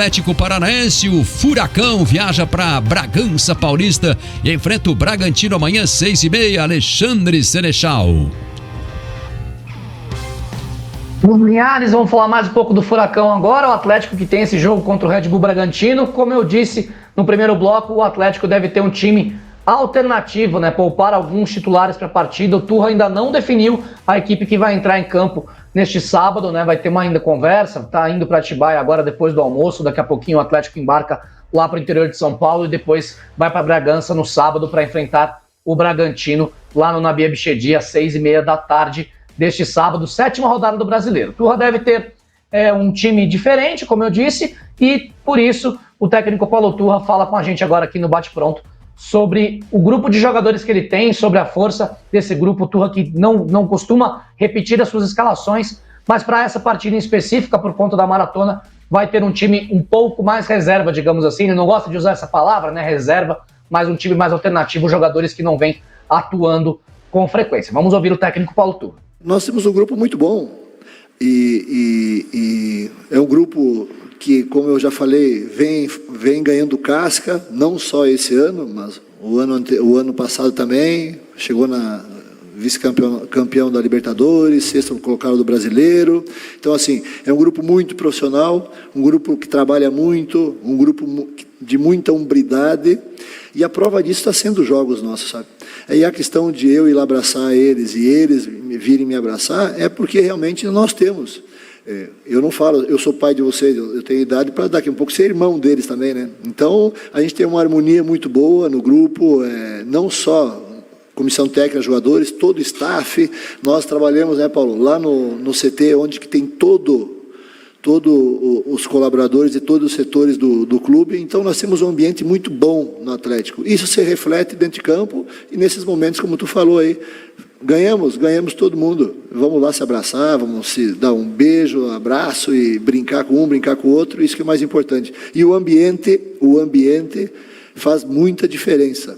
Atlético Paranaense, o Furacão viaja para Bragança Paulista e enfrenta o Bragantino amanhã 6h30, Alexandre Senechal. Nos Linhares, vamos falar mais um pouco do Furacão agora. O Atlético que tem esse jogo contra o Red Bull Bragantino. Como eu disse no primeiro bloco, o Atlético deve ter um time alternativo, né? Poupar alguns titulares para a partida. O Turra ainda não definiu a equipe que vai entrar em campo neste sábado, né? Vai ter uma ainda conversa. Tá indo para Atibaia agora depois do almoço. Daqui a pouquinho o Atlético embarca lá para o interior de São Paulo e depois vai para Bragança no sábado para enfrentar o Bragantino lá no Nabi Abichedi às 6h30 da tarde deste sábado, 7ª rodada do Brasileiro. Turra deve ter um time diferente, como eu disse, e por isso o técnico Paulo Turra fala com a gente agora aqui no Bate Pronto sobre o grupo de jogadores que ele tem, sobre a força desse grupo. Turra que não costuma repetir as suas escalações, mas para essa partida em específica, por conta da maratona, vai ter um time um pouco mais reserva, digamos assim. Ele não gosta de usar essa palavra, né, reserva, mas um time mais alternativo, jogadores que não vêm atuando com frequência. Vamos ouvir o técnico Paulo Turra. Nós temos um grupo muito bom e é um grupo que, como eu já falei, vem ganhando casca, não só esse ano, mas o ano passado também, chegou na vice-campeão da Libertadores, 6º colocado do Brasileiro. Então, assim, é um grupo muito profissional, um grupo que trabalha muito, um grupo de muita hombridade, e a prova disso está sendo os jogos nossos, sabe? Aí a questão de eu ir lá abraçar eles e eles virem me abraçar é porque realmente nós temos. Eu não falo, eu sou pai de vocês, eu tenho idade para daqui a um pouco ser irmão deles também, né? Então, a gente tem uma harmonia muito boa no grupo, não só comissão técnica, jogadores, todo o staff. Nós trabalhamos, né, Paulo, lá no CT, onde que tem todos os colaboradores e todos os setores do clube. Então, nós temos um ambiente muito bom no Atlético. Isso se reflete dentro de campo e nesses momentos, como tu falou aí, ganhamos todo mundo. Vamos lá se abraçar, vamos se dar um beijo, abraço e brincar com um, brincar com o outro. Isso que é o mais importante. E o ambiente faz muita diferença,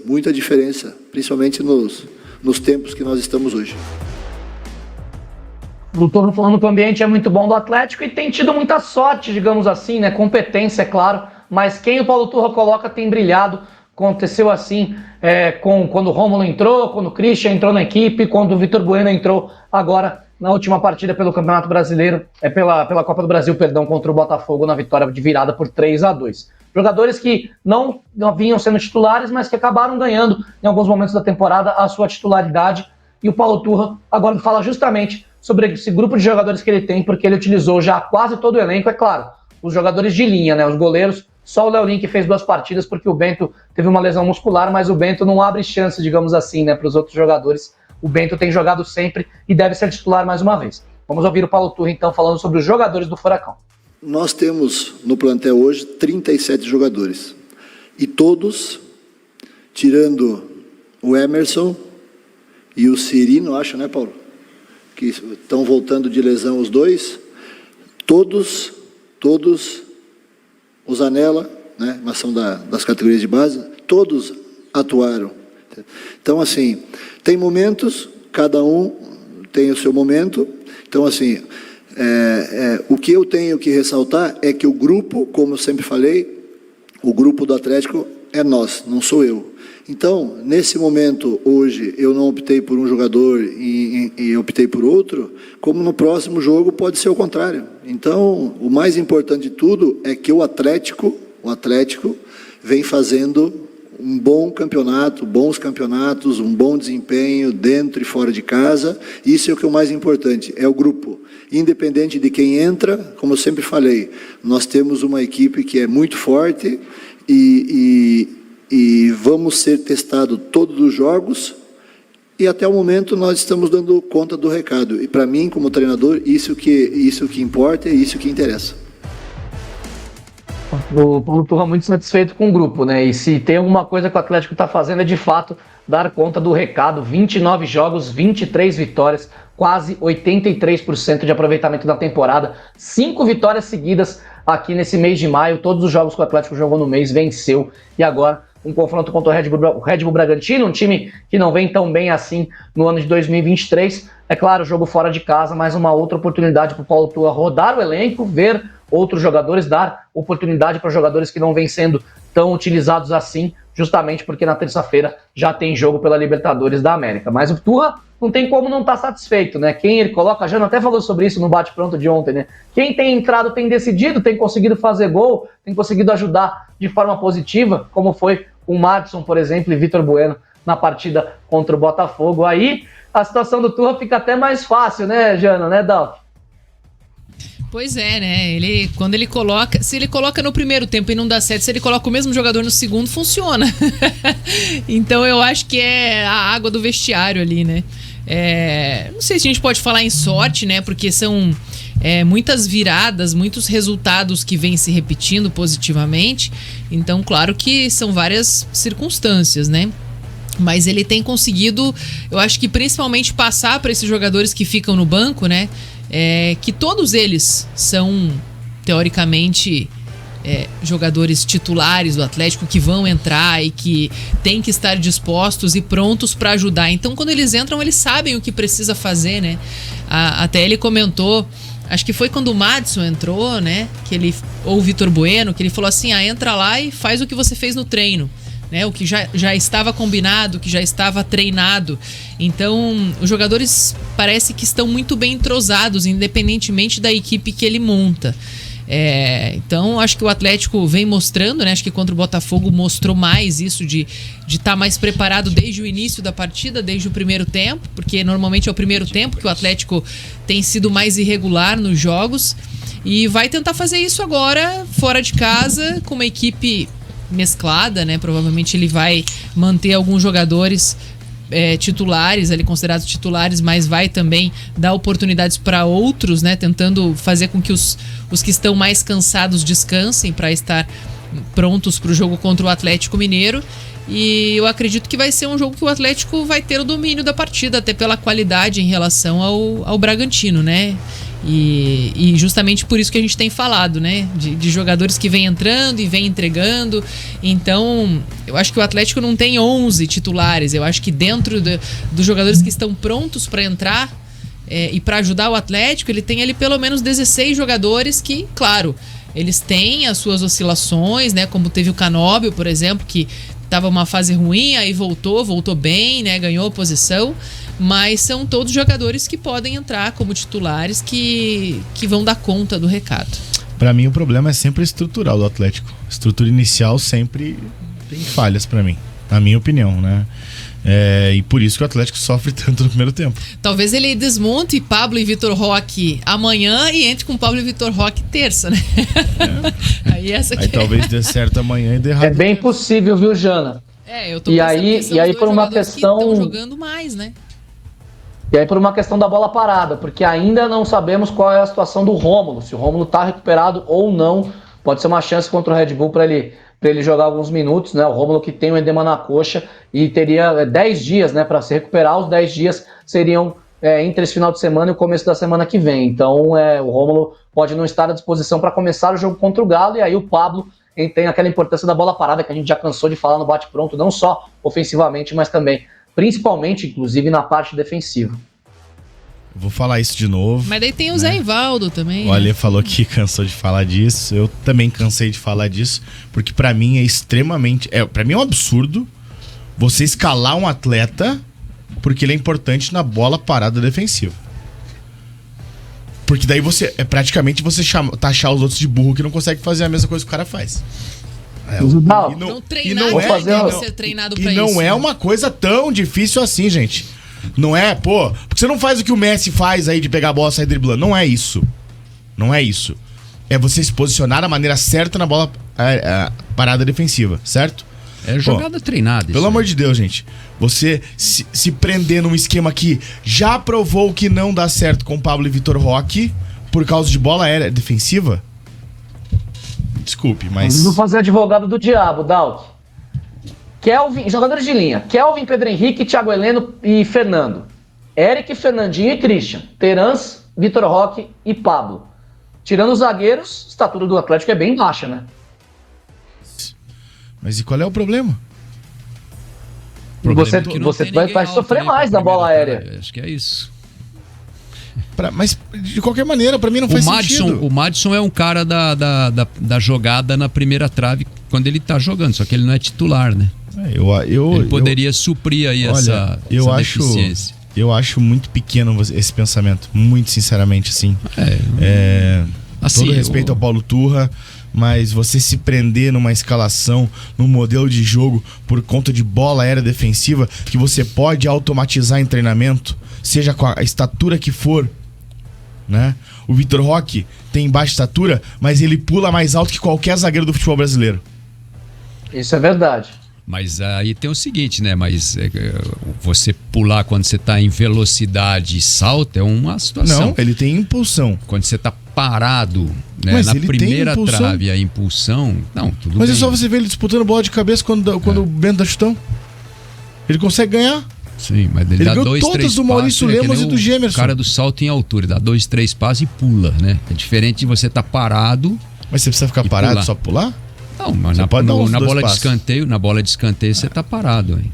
principalmente nos tempos que nós estamos hoje. O Turra falando que o ambiente é muito bom do Atlético e tem tido muita sorte, digamos assim, né? Competência, é claro, mas quem o Paulo Turra coloca tem brilhado. Aconteceu assim quando o Rômulo entrou, quando o Christian entrou na equipe, quando o Vitor Bueno entrou agora na última partida pelo Campeonato Brasileiro, pela Copa do Brasil, perdão, contra o Botafogo na vitória de virada por 3-2. Jogadores que não vinham sendo titulares, mas que acabaram ganhando em alguns momentos da temporada a sua titularidade. E o Paulo Turra agora fala justamente sobre esse grupo de jogadores que ele tem, porque ele utilizou já quase todo o elenco, é claro, os jogadores de linha, né, os goleiros, só o Leonin que fez 2 partidas, porque o Bento teve uma lesão muscular, mas o Bento não abre chance, digamos assim, né, para os outros jogadores. O Bento tem jogado sempre e deve ser titular mais uma vez. Vamos ouvir o Paulo Turra, então, falando sobre os jogadores do Furacão. Nós temos no plantel hoje 37 jogadores, e todos, tirando o Emerson e o Cirino, acho, né, Paulo? Que estão voltando de lesão os dois, todos, o Zanella, né, mas são das categorias de base, todos atuaram. Então, assim, tem momentos, cada um tem o seu momento. Então, assim, o que eu tenho que ressaltar é que o grupo, como eu sempre falei, o grupo do Atlético é nós, não sou eu. Então, nesse momento, hoje, eu não optei por um jogador e optei por outro, como no próximo jogo pode ser o contrário. Então, o mais importante de tudo é que o Atlético vem fazendo um bom campeonato, bons campeonatos, um bom desempenho dentro e fora de casa. Isso é o que é o mais importante, é o grupo. Independente de quem entra, como eu sempre falei, nós temos uma equipe que é muito forte e vamos ser testados todos os jogos, e até o momento nós estamos dando conta do recado. E para mim, como treinador, isso que importa e isso que interessa. O Paulo Turra muito satisfeito com o grupo, né? E se tem alguma coisa que o Atlético está fazendo é, de fato, dar conta do recado. 29 jogos, 23 vitórias, quase 83% de aproveitamento da temporada. 5 vitórias seguidas aqui nesse mês de maio. Todos os jogos que o Atlético jogou no mês, venceu. E agora um confronto contra o Red Bull Bragantino, um time que não vem tão bem assim no ano de 2023. É claro, jogo fora de casa, mas uma outra oportunidade para o Paulo Turra rodar o elenco, ver outros jogadores, dar oportunidade para jogadores que não vêm sendo tão utilizados assim, justamente porque na terça-feira já tem jogo pela Libertadores da América. Mas o Turra não tem como não estar satisfeito, né? Quem ele coloca, a Jana até falou sobre isso no bate-pronto de ontem, né? Quem tem entrado tem decidido, tem conseguido fazer gol, tem conseguido ajudar de forma positiva, como foi o Madison, por exemplo, e Vitor Bueno na partida contra o Botafogo. Aí a situação do Turra fica até mais fácil, né, Jana, né, Dalton? Pois é, né? Quando ele coloca. Se ele coloca no primeiro tempo e não dá certo, se ele coloca o mesmo jogador no segundo, funciona. Então eu acho que é a água do vestiário ali, né? Não sei se a gente pode falar em sorte, né? Porque são muitas viradas, muitos resultados que vêm se repetindo positivamente. Então, claro que são várias circunstâncias, né? Mas ele tem conseguido, eu acho que principalmente passar para esses jogadores que ficam no banco, né? Que todos eles são, teoricamente, jogadores titulares do Atlético que vão entrar e que têm que estar dispostos e prontos para ajudar. Então, quando eles entram, eles sabem o que precisa fazer, né? Até ele comentou, acho que foi quando o Madison entrou, né? Ou o Vitor Bueno, que ele falou assim, entra lá e faz o que você fez no treino. Né, o que já estava combinado, o que já estava treinado. Então, os jogadores parece que estão muito bem entrosados, independentemente da equipe que ele monta. Então, acho que o Atlético vem mostrando, né? Acho que contra o Botafogo mostrou mais isso de estar mais preparado desde o início da partida, desde o primeiro tempo, porque normalmente é o primeiro tempo que o Atlético tem sido mais irregular nos jogos, e vai tentar fazer isso agora, fora de casa, com uma equipe mesclada, né? Provavelmente ele vai manter alguns jogadores titulares, ali considerados titulares, mas vai também dar oportunidades para outros, né? Tentando fazer com que os que estão mais cansados descansem para estar prontos para o jogo contra o Atlético Mineiro. E eu acredito que vai ser um jogo que o Atlético vai ter o domínio da partida, até pela qualidade em relação ao Bragantino, né? E justamente por isso que a gente tem falado, né? De jogadores que vêm entrando e vêm entregando. Então, eu acho que o Atlético não tem 11 titulares. Eu acho que dentro dos jogadores que estão prontos para entrar e para ajudar o Atlético, ele tem ali pelo menos 16 jogadores que, claro, eles têm as suas oscilações, né? Como teve o Canóbio, por exemplo, que estava uma fase ruim, aí voltou bem, né? Ganhou a posição. Mas são todos jogadores que podem entrar como titulares que vão dar conta do recado. Pra mim o problema é sempre estrutural do Atlético. A estrutura inicial sempre tem falhas pra mim, na minha opinião, né? E por isso que o Atlético sofre tanto no primeiro tempo. Talvez ele desmonte Pablo e Vitor Roque amanhã e entre com Pablo e Vitor Roque terça, né? Aí talvez dê certo amanhã e dê errado. É bem possível, viu, Jana? Eu tô e aí por uma questão que estão jogando mais, né? E aí por uma questão da bola parada, porque ainda não sabemos qual é a situação do Rômulo, se o Rômulo está recuperado ou não. Pode ser uma chance contra o Red Bull para ele jogar alguns minutos, né? O Rômulo que tem um edema na coxa e teria 10 dias, né, para se recuperar. Os 10 dias seriam entre esse final de semana e o começo da semana que vem. Então o Rômulo pode não estar à disposição para começar o jogo contra o Galo, e aí o Pablo tem aquela importância da bola parada que a gente já cansou de falar no bate-pronto, não só ofensivamente, mas também principalmente, inclusive, na parte defensiva. Vou falar isso de novo. Mas daí tem o Zé Ivaldo também. O Ale falou que cansou de falar disso. Eu também cansei de falar disso, porque pra mim é extremamente... Pra mim é um absurdo você escalar um atleta porque ele é importante na bola parada defensiva. Porque daí você... praticamente você taxar os outros de burro que não consegue fazer a mesma coisa que o cara faz. Não treinar, ser treinado pra isso. E não é uma coisa tão difícil assim, gente. Não é, porque você não faz o que o Messi faz aí de pegar a bola e sair driblando. Não é isso. Não é isso. É você se posicionar da maneira certa na bola parada defensiva, certo? É jogada treinada. Pelo amor de Deus, gente. Você se prender num esquema que já provou que não dá certo com Pablo e Vitor Roque por causa de bola aérea defensiva? Desculpe, mas... Vamos fazer advogado do diabo, Dalton. Kelvin, jogadores de linha: Kelvin, Pedro Henrique, Thiago Heleno e Fernando. Eric, Fernandinho e Christian. Terans, Vitor Roque e Pablo. Tirando os zagueiros, a estatura do Atlético é bem baixa, né? Mas e qual é o problema? Você vai sofrer mais na bola aérea. Acho que é isso. Mas, de qualquer maneira, pra mim não faz sentido. O Madison é um cara da jogada na primeira trave quando ele tá jogando, só que ele não é titular, né? Ele poderia suprir aí essa deficiência. Eu acho muito pequeno esse pensamento, muito sinceramente, assim. Assim, todo respeito ao Paulo Turra, mas você se prender numa escalação, num modelo de jogo por conta de bola aérea defensiva, que você pode automatizar em treinamento, seja com a estatura que for, né? O Vitor Roque tem baixa estatura, mas ele pula mais alto que qualquer zagueiro do futebol brasileiro. Isso é verdade. Mas aí tem o seguinte, né? Mas você pular quando você tá em velocidade e salto é uma situação. Não, ele tem impulsão. Quando você tá parado, né, mas na primeira trave, a impulsão... Não, tudo mas bem. é só você ver ele disputando bola de cabeça quando o Bento dá chutão. Ele consegue ganhar. Sim, mas ele dá ganhou 2, 3 todas passos. Do Maurício Lemos e do Gemerson. O cara do salto em altura, dá 2, 3 passos e pula, né? É diferente de você tá parado... Mas você precisa ficar parado pular. só pular? Não, mas na bola de escanteio você tá parado, hein?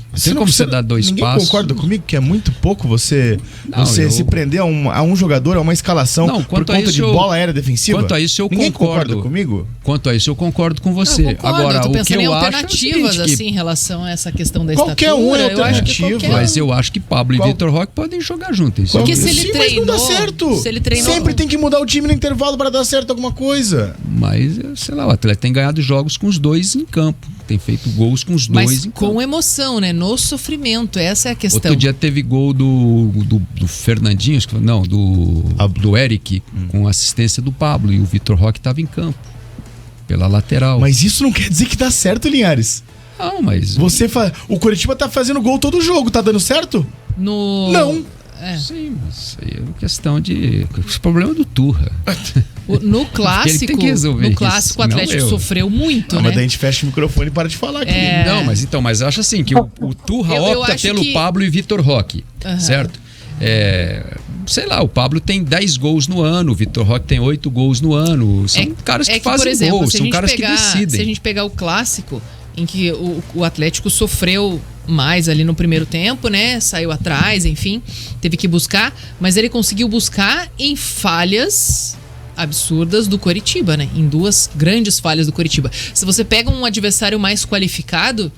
Não tem como você dar 2 ninguém passos. Concorda comigo que é muito pouco você se prender a um jogador, a uma escalação por conta de bola aérea defensiva? Quanto a isso eu ninguém concordo. Concorda comigo? Quanto a isso eu concordo com você. Eu concordo, Agora, eu tô o que pensando em eu alternativas acho é o seguinte, assim, em relação a essa questão da qualquer estatura. Um é alternativa. Mas eu acho que Pablo e Vitor Roque podem jogar juntos. Porque se ele Sim, treinou, mas não dá certo. se ele treinou, sempre tem que mudar o time no intervalo para dar certo alguma coisa. Mas, sei lá, o Atlético tem ganhado jogos com os dois em campo. Tem feito gols com os dois em campo. Mas com emoção, né? No sofrimento, essa é a questão. Outro dia teve gol do Fernandinho, não, do Eric, com assistência do Pablo. E o Vitor Roque estava em campo, pela lateral. Mas isso não quer dizer que dá certo, Linhares. Não, mas... O Coritiba tá fazendo gol todo jogo, tá dando certo? Não. Sim, mas aí é uma questão de... O problema é do Turra. No clássico, o Atlético sofreu muito, né? Mas daí a gente fecha o microfone e para de falar aqui. Não, mas eu acho assim, que o Turra opta pelo Pablo e Vitor Roque, certo? Sei lá, o Pablo tem 10 gols no ano, o Vitor Roque tem 8 gols no ano. São caras que fazem gols, são caras que decidem. Se a gente pegar o clássico, em que o Atlético sofreu mais ali no primeiro tempo, né? Saiu atrás, enfim, teve que buscar, mas ele conseguiu buscar em falhas absurdas do Coritiba, né? Em 2 grandes falhas do Coritiba. Se você pega um adversário mais qualificado,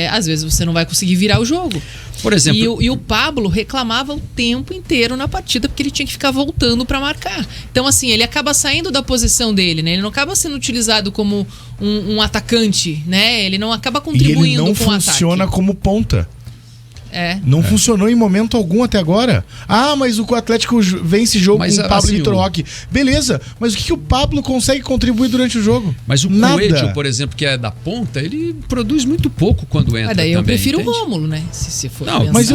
às vezes você não vai conseguir virar o jogo. Por exemplo, e o Pablo reclamava o tempo inteiro na partida porque ele tinha que ficar voltando para marcar. Então, assim, ele acaba saindo da posição dele, né? Ele não acaba sendo utilizado como um atacante, né? Ele não acaba contribuindo com o ataque. E ele não funciona como ponta. Não funcionou em momento algum até agora. Mas o Atlético vence jogo com o Pablo e Vitor Roque. Beleza, mas o que o Pablo consegue contribuir durante o jogo? Mas o Coelho, por exemplo, que é da ponta, ele produz muito pouco quando entra. Daí eu também, prefiro entende? o Rômulo, né? Se for não, mas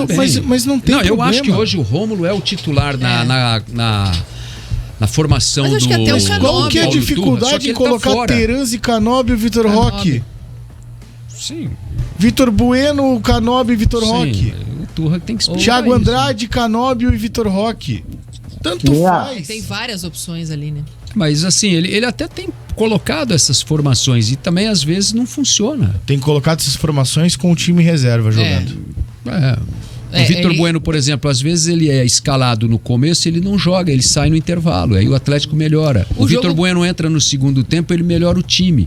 não tem problema. Eu acho que hoje o Rômulo é o titular na formação mas acho que até o Canóbio. Qual que é a dificuldade em colocar Terans e Canóbio e Vitor Roque? Sim. Vitor Bueno, Canóbio e Vitor Roque. O Turra tem que explicar. Thiago Andrade, Canóbio e Vitor Roque. Tanto faz. Tem várias opções ali, né? Mas assim, ele até tem colocado essas formações e também às vezes não funciona. Tem colocado essas formações com o time reserva jogando. O Vitor Bueno, por exemplo, às vezes ele é escalado no começo, ele não joga, ele sai no intervalo, aí o Atlético melhora. O Vitor Bueno entra no segundo tempo, ele melhora o time.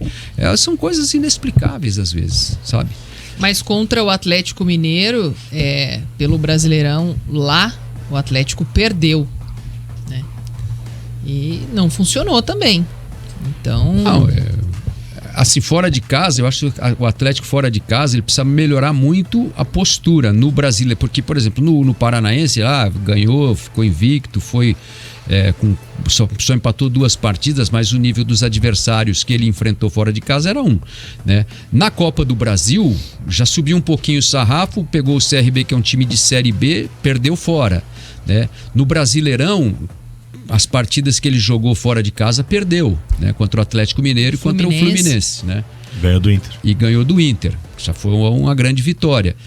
São coisas inexplicáveis às vezes, sabe? Mas contra o Atlético Mineiro, pelo Brasileirão, lá o Atlético perdeu, né? E não funcionou também. Então... Assim, fora de casa, eu acho que o Atlético fora de casa, ele precisa melhorar muito a postura no Brasileiro. Porque, por exemplo, no Paranaense, ganhou, ficou invicto, foi... só empatou 2 partidas, mas o nível dos adversários que ele enfrentou fora de casa era 1, né? Na Copa do Brasil já subiu um pouquinho o sarrafo, pegou o CRB, que é um time de Série B, perdeu fora, né? No Brasileirão, as partidas que ele jogou fora de casa, perdeu, né? Contra o Atlético Mineiro e contra o Fluminense, né? Ganhou do Inter. E ganhou do Inter. Já foi uma grande vitória.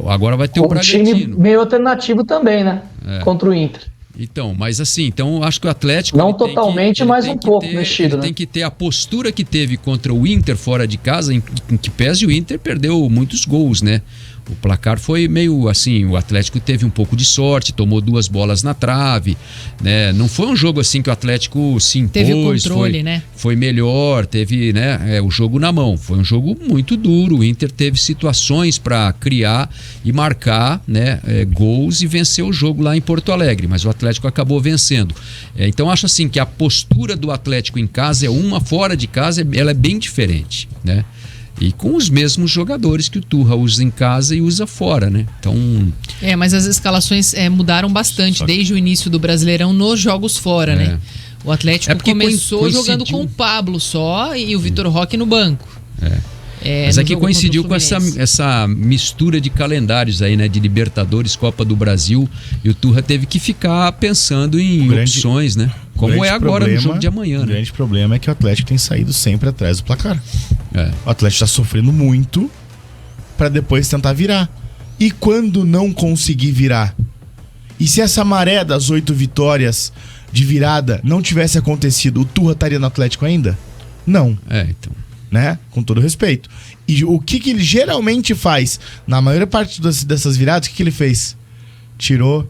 Agora vai ter o Bragantino. Um time meio alternativo também, né? Contra o Inter. Então, mas assim, então eu acho que o Atlético... Não ele tem totalmente, ele mas tem um que pouco ter, mexido, ele né? tem que ter a postura que teve contra o Inter fora de casa, em que pese o Inter perdeu muitos gols, né? O placar foi meio assim, o Atlético teve um pouco de sorte, tomou 2 bolas na trave, né? Não foi um jogo assim que o Atlético se impôs, Teve o controle, né? Foi melhor, teve, né, o jogo na mão. Foi um jogo muito duro. O Inter teve situações para criar e marcar, né, gols e vencer o jogo lá em Porto Alegre, mas o Atlético acabou vencendo. Então acho assim que a postura do Atlético em casa é uma, fora de casa ela é bem diferente, né? E com os mesmos jogadores que o Turra usa em casa e usa fora, né? Então... mas as escalações mudaram bastante desde o início do Brasileirão nos jogos fora, né? O Atlético começou jogando com o Pablo só e o Vitor Roque no banco. Mas aqui coincidiu com essa mistura de calendários aí, né? De Libertadores, Copa do Brasil, e o Turra teve que ficar pensando em opções, né? Como é agora no jogo de amanhã. O grande problema é que o Atlético tem saído sempre atrás do placar. O Atlético está sofrendo muito para depois tentar virar. E quando não conseguir virar? E se essa maré das 8 vitórias de virada não tivesse acontecido, o Turra estaria no Atlético ainda? Não. Então... Né? Com todo respeito. E o que ele geralmente faz na maior parte dessas viradas, o que ele fez? Tirou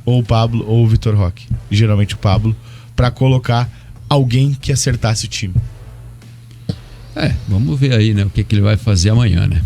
ou o Pablo ou o Vitor Roque. Geralmente o Pablo, para colocar alguém que acertasse o time. Vamos ver aí, né, o que ele vai fazer amanhã, né?